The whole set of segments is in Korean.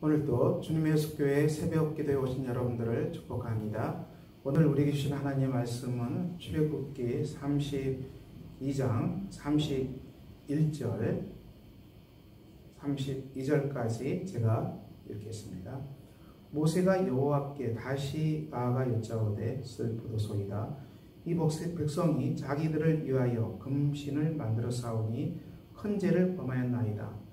오늘도 주님의 예수교회 새벽 기도에 오신 여러분들을 축복합니다. 오늘 우리에게 주신 하나님의 말씀은 출애굽기 32장 31절 32절까지 제가 읽겠습니다. 모세가 여호와께 다시 나아가 여짜오되 슬프도소이다. 이 백성이 자기들을 위하여 금신을 만들어 싸우니 큰 죄를 범하였나이다.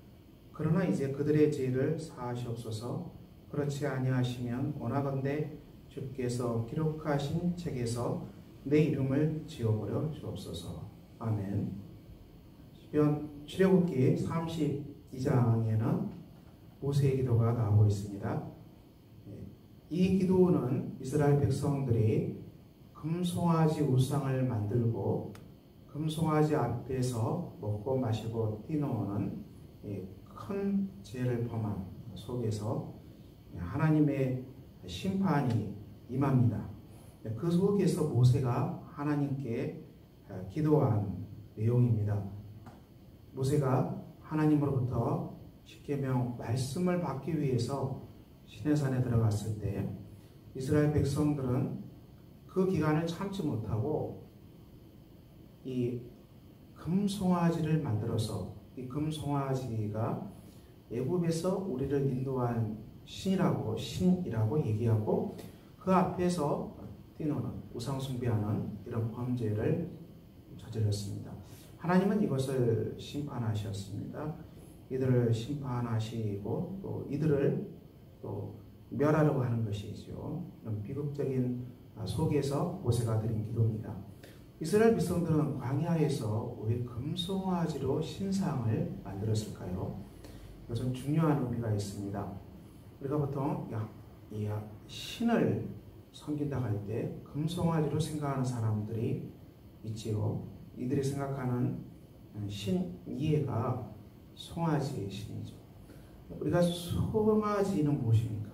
그러나 이제 그들의 죄를 사하시옵소서. 그렇지 아니하시면 원하건대 주께서 기록하신 책에서 내 이름을 지워버려 주옵소서. 아멘. 출애굽기 32장에는 모세의 기도가 나오고 있습니다. 이 기도는 이스라엘 백성들이 금송아지 우상을 만들고 금송아지 앞에서 먹고 마시고 뛰노는 큰 죄를 범한 속에서 하나님의 심판이 임합니다. 그 속에서 모세가 하나님께 기도한 내용입니다. 모세가 하나님으로부터 십계명 말씀을 받기 위해서 시내산에 들어갔을 때 이스라엘 백성들은 그 기간을 참지 못하고 이 금송아지를 만들어서 이 금송아지가 애굽에서 우리를 인도한 신이라고 얘기하고 그 앞에서 뛰노는 우상 숭배하는 이런 범죄를 저질렀습니다. 하나님은 이것을 심판하셨습니다. 이들을 심판하시고 또 이들을 또 멸하려고 하는 것이죠. 이런 비극적인 속에서 모세가 드린 기도입니다. 이스라엘 백성들은 광야에서 왜 금송아지로 신상을 만들었을까요? 이것은 중요한 의미가 있습니다. 우리가 보통 이 신을 섬긴다고 할 때 금송아지로 생각하는 사람들이 있지요. 이들이 생각하는 신 이해가 송아지 신이죠. 우리가 송아지는 무엇입니까?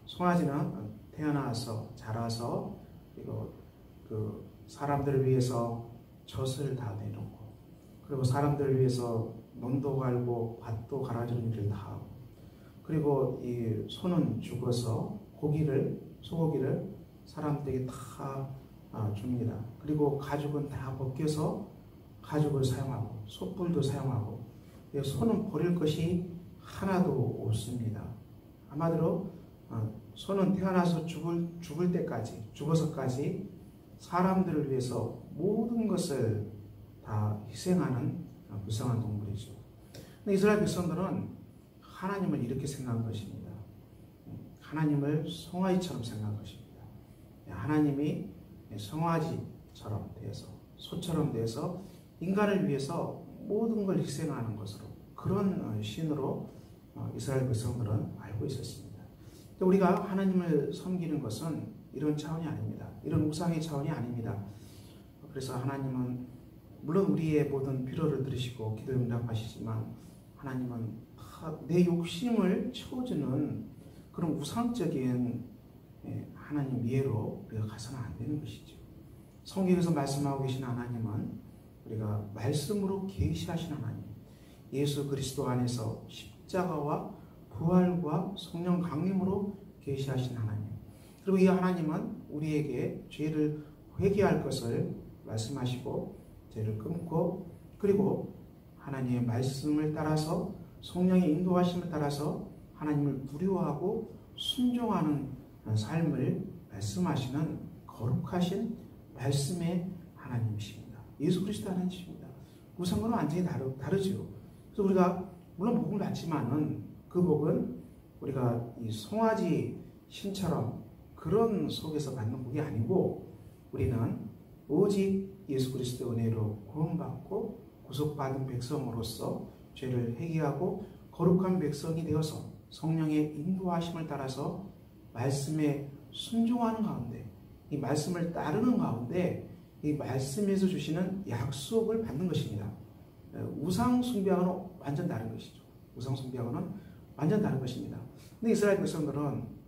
송아지는 태어나서 자라서 그리고 사람들을 위해서 젖을 다 내놓고 그리고 사람들을 위해서 논도 갈고 밭도 갈아주는 일을 다 하고 그리고 이 소는 죽어서 소고기를 사람들에게 다 줍니다. 그리고 가죽은 다 벗겨서 가죽을 사용하고 소뿔도 사용하고 소는 버릴 것이 하나도 없습니다. 한마디로 소는 태어나서 죽을 때까지 죽어서까지 사람들을 위해서 모든 것을 다 희생하는 불쌍한 동물이죠. 근데 이스라엘 백성들은 하나님을 이렇게 생각한 것입니다. 하나님을 송아지처럼 생각한 것입니다. 하나님이 송아지처럼 되어서 소처럼 되어서 인간을 위해서 모든 걸 희생하는 것으로 그런 신으로 이스라엘 백성들은 알고 있었습니다. 우리가 하나님을 섬기는 것은 이런 차원이 아닙니다. 이런 우상의 차원이 아닙니다. 그래서 하나님은 물론 우리의 모든 필요를 들으시고 기도 응답하시지만 하나님은 내 욕심을 채워주는 그런 우상적인 하나님 이해로 우리가 가서는 안 되는 것이죠. 성경에서 말씀하고 계신 하나님은 우리가 말씀으로 계시하신 하나님, 예수 그리스도 안에서 십자가와 부활과 성령 강림으로 계시하신 하나님. 그리고 이 하나님은 우리에게 죄를 회개할 것을 말씀하시고 죄를 끊고 그리고 하나님의 말씀을 따라서 성령의 인도하심을 따라서 하나님을 두려워하고 순종하는 삶을 말씀하시는 거룩하신 말씀의 하나님이십니다. 예수 그리스도 하나님이십니다. 우상과는 완전히 다르죠. 그래서 우리가 물론 복을 받지만은 그 복은 우리가 이 송아지 신처럼 그런 속에서 받는 복이 아니고 우리는 오직 예수 그리스도의 은혜로 구원받고 구속받은 백성으로서 죄를 회개하고 거룩한 백성이 되어서 성령의 인도하심을 따라서 말씀에 순종하는 가운데 이 말씀을 따르는 가운데 이 말씀에서 주시는 약속을 받는 것입니다. 우상 숭배하고는 완전 다른 것이죠. 우상 숭배하고는 완전 다른 것입니다. 근데 이스라엘 백성들은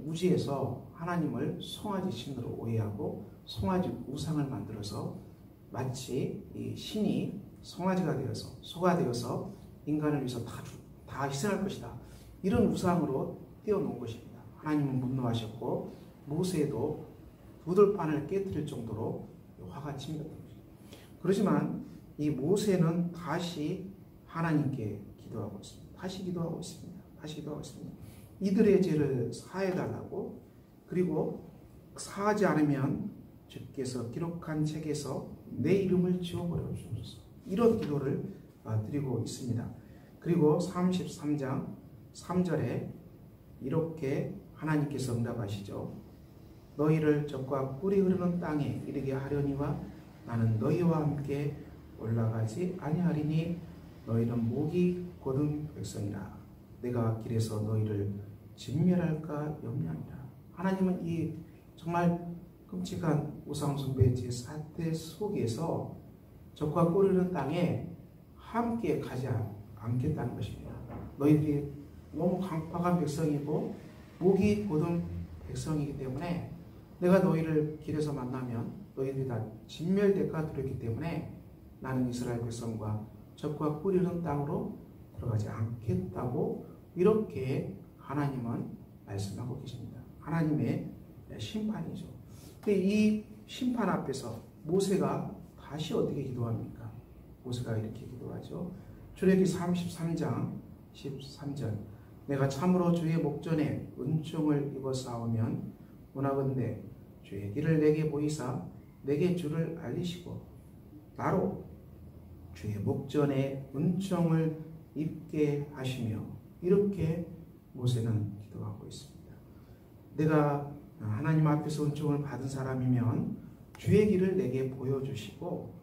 무지에서 하나님을 송아지 신으로 오해하고 송아지 우상을 만들어서 마치 이 신이 송아지가 되어서 소가 되어서 인간을 위해서 다 희생할 것이다. 이런 우상으로 띄워놓은 것입니다. 하나님은 분노하셨고 모세도 두들판을 깨뜨릴 정도로 화가 칩니다. 그렇지만 이 모세는 다시 하나님께 기도하고 있습니다. 다시 기도하고 있습니다. 이들의 죄를 사해달라고, 그리고 사하지 않으면 주께서 기록한 책에서 내 이름을 지워버려 주소서. 이런 기도를 드리고 있습니다. 그리고 33장 3절에 이렇게 하나님께서 응답하시죠. 너희를 적과 꿀이 흐르는 땅에 이르게 하려니와 나는 너희와 함께 올라가지 아니하리니 너희는 목이 곧은 백성이라. 내가 길에서 너희를 진멸할까 염려하니라. 하나님은 이 정말 끔찍한 우상숭배의 사태 속에서 적과 꿀이 흐르는 땅에 함께 가지 않겠다는 것입니다. 너희들이 너무 강팍한 백성이고 목이 곧은 백성이기 때문에 내가 너희를 길에서 만나면 너희들이 다 진멸될까 두렵기 때문에 나는 이스라엘 백성과 적과 꿀이 흐르는 땅으로 들어가지 않겠다고 이렇게 하나님은 말씀하고 계십니다. 하나님의 심판이죠. 이 심판 앞에서 모세가 다시 어떻게 기도합니까? 모세가 이렇게 기도하죠. 출애굽기 33장 13절 내가 참으로 주의 목전에 은총을 입어 싸우면 원하건대 주의 길을 내게 보이사 내게 주를 알리시고 나로 주의 목전에 은총을 입게 하시며, 이렇게 모세는 기도하고 있습니다. 내가 하나님 앞에서 은총을 받은 사람이면 주의 길을 내게 보여주시고,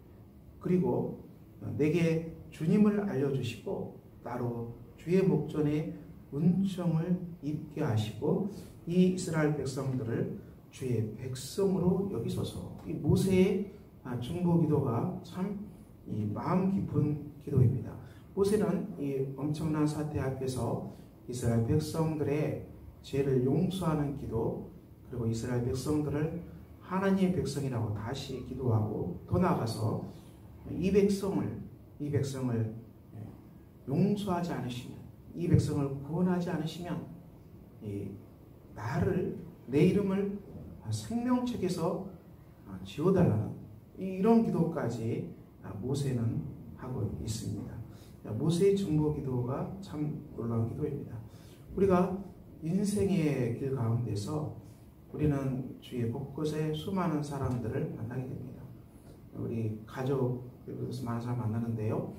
그리고 내게 주님을 알려주시고 나로 주의 목전에 은총을 입게 하시고 이 이스라엘 백성들을 주의 백성으로 여기소서. 이 모세의 중보기도가 참 이 마음 깊은 기도입니다. 모세는 이 엄청난 사태 앞에서 이스라엘 백성들의 죄를 용서하는 기도, 그리고 이스라엘 백성들을 하나님의 백성이라고 다시 기도하고, 더 나아가서 이 백성을 용서하지 않으시면, 이 백성을 구원하지 않으시면 내 이름을 생명책에서 지워달라는 이런 기도까지 모세는 하고 있습니다. 모세의 중보 기도가 참 놀라운 기도입니다. 우리가 인생의 길 가운데서 우리는 주위의 곳곳에 수많은 사람들을 만나게 됩니다. 우리 가족에서 많은 사람 만나는데요.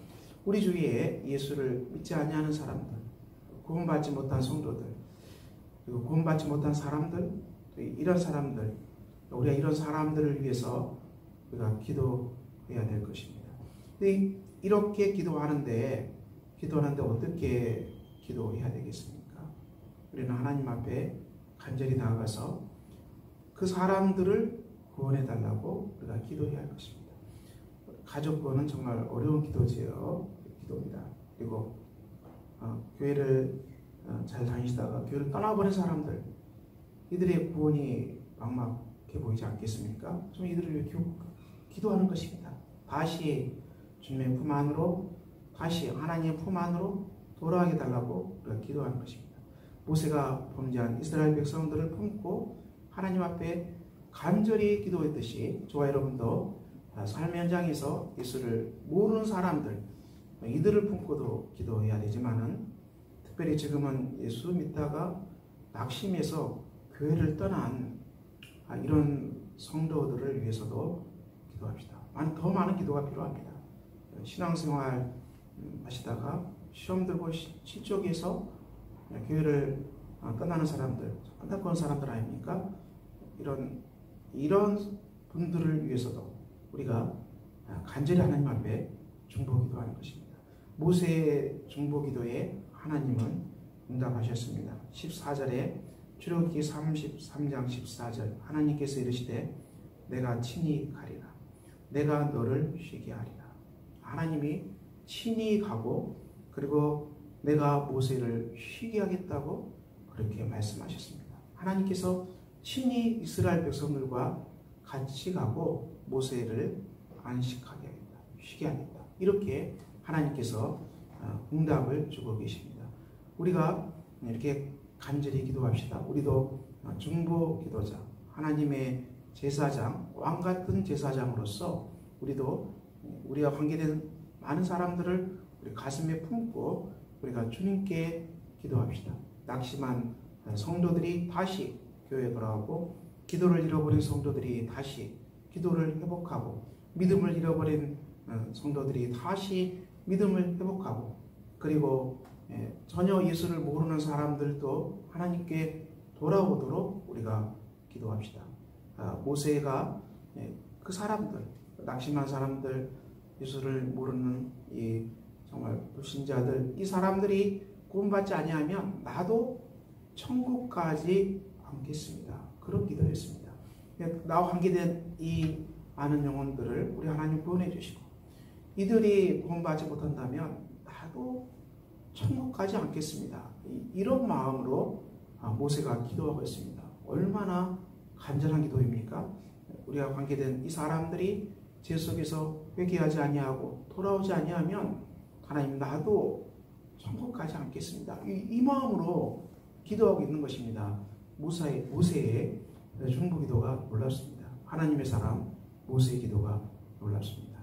우리 주위에 예수를 믿지 아니하는 사람들, 구원받지 못한 성도들, 그리고 구원받지 못한 사람들, 이런 사람들, 우리가 이런 사람들을 위해서 우리가 기도해야 될 것입니다. 이렇게 기도하는데 어떻게 기도해야 되겠습니까? 우리는 하나님 앞에 간절히 나아가서 그 사람들을 구원해 달라고 우리가 기도해야 할 것입니다. 가족 구원은 정말 어려운 기도입니다. 그리고 교회를 잘 다니시다가 교회를 떠나버린 사람들, 이들의 구원이 막막해 보이지 않겠습니까? 좀 이들을 위해 기도하는 것입니다. 다시 주님의 품 안으로, 다시 하나님의 품 안으로 돌아가게 달라고 우리가 기도하는 것입니다. 모세가 범죄한 이스라엘 백성들을 품고 하나님 앞에 간절히 기도했듯이 저와 여러분도 삶의 현장에서 예수를 모르는 사람들, 이들을 품고도 기도해야 되지만은, 특별히 지금은 예수 믿다가 낙심해서 교회를 떠난 이런 성도들을 위해서도 기도합시다. 더 많은 기도가 필요합니다. 신앙생활 하시다가 시험 들고 실족해서 교회를 떠나는 사람들, 안타까운 사람들 아닙니까? 이런 분들을 위해서도 우리가 간절히 하나님 앞에 중보기도하는 것입니다. 모세의 중보기도에 하나님은 응답하셨습니다. 14절에 출애굽기 33장 14절 하나님께서 이르시되 내가 친히 가리라. 내가 너를 쉬게 하리라. 하나님이 친히 가고, 그리고 내가 모세를 쉬게 하겠다고 그렇게 말씀하셨습니다. 하나님께서 친히 이스라엘 백성들과 같이 가고 모세를 안식하게 하겠다, 쉬게 하겠다, 이렇게 하나님께서 응답을 주고 계십니다. 우리가 이렇게 간절히 기도합시다. 우리도 중보 기도자, 하나님의 제사장, 왕 같은 제사장으로서 우리도 우리와 관계된 많은 사람들을 우리 가슴에 품고 우리가 주님께 기도합시다. 낙심한 성도들이 다시 교회에 돌아오고, 기도를 잃어버린 성도들이 다시 기도를 회복하고, 믿음을 잃어버린 성도들이 다시 믿음을 회복하고, 그리고 전혀 예수를 모르는 사람들도 하나님께 돌아오도록 우리가 기도합시다. 모세가 그 사람들, 낙심한 사람들, 예수를 모르는 이 정말 불신자들, 이 사람들이 구원받지 아니하면 나도 천국 가지 않겠습니다. 그런 기도였습니다. 나와 관계된 이 많은 영혼들을 우리 하나님 구원해 주시고, 이들이 구원받지 못한다면 나도 천국 가지 않겠습니다. 이런 마음으로 모세가 기도하고 있습니다. 얼마나 간절한 기도입니까? 우리가 관계된 이 사람들이 죄 속에서 회개하지 아니하고 돌아오지 아니하면 하나님 나도 천국 가지 않겠습니다. 이 마음으로 기도하고 있는 것입니다. 모세의 중보 기도가 놀랍습니다. 하나님의 사람 모세의 기도가 놀랍습니다.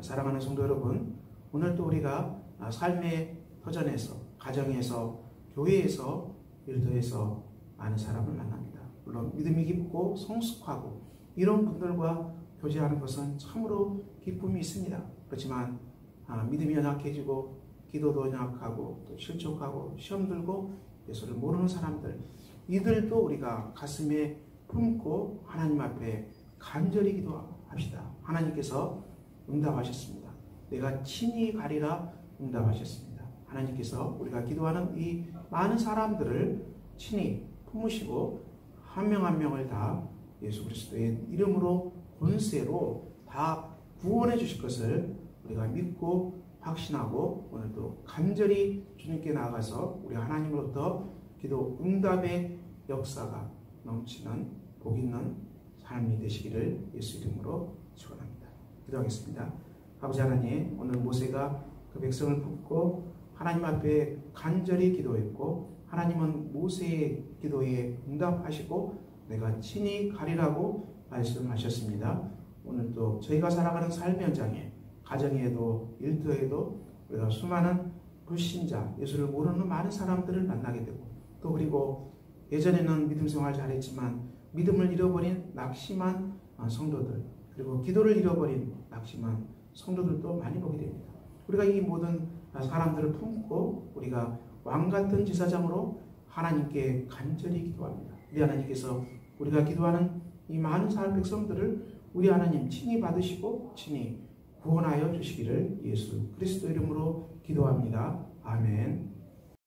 사랑하는 성도 여러분, 오늘 또 우리가 삶의 터전에서, 가정에서, 교회에서, 일터에서 많은 사람을 만납니다. 물론 믿음이 깊고 성숙하고 이런 분들과 교제하는 것은 참으로 기쁨이 있습니다. 그렇지만 믿음이 연약해지고 기도도 연약하고 또 실족하고 시험 들고 예수를 모르는 사람들, 이들도 우리가 가슴에 품고 하나님 앞에 간절히 기도합시다. 하나님께서 응답하셨습니다. 내가 친히 가리라 응답하셨습니다. 하나님께서 우리가 기도하는 이 많은 사람들을 친히 품으시고 한 명 한 명을 다 예수 그리스도의 이름으로 권세로 다 구원해 주실 것을 우리가 믿고 확신하고 오늘도 간절히 주님께 나아가서 우리 하나님으로부터 기도 응답의 역사가 넘치는 복 있는 삶이 되시기를 예수 이름으로 축원합니다. 기도하겠습니다. 아버지 하나님, 오늘 모세가 그 백성을 품고 하나님 앞에 간절히 기도했고, 하나님은 모세의 기도에 응답하시고 내가 친히 가리라고 말씀하셨습니다. 오늘도 저희가 살아가는 삶의 현장에, 가정에도 일터에도 우리가 수많은 불신자, 예수를 모르는 많은 사람들을 만나게 되고, 또 그리고 예전에는 믿음 생활 잘했지만 믿음을 잃어버린 낙심한 성도들, 그리고 기도를 잃어버린 낙심한 성도들도 많이 보게 됩니다. 우리가 이 모든 사람들을 품고 우리가 왕같은 제사장으로 하나님께 간절히 기도합니다. 우리 하나님께서 우리가 기도하는 이 많은 사람 백성들을 우리 하나님 친히 받으시고 친히 구원하여 주시기를 예수 그리스도 이름으로 기도합니다. 아멘.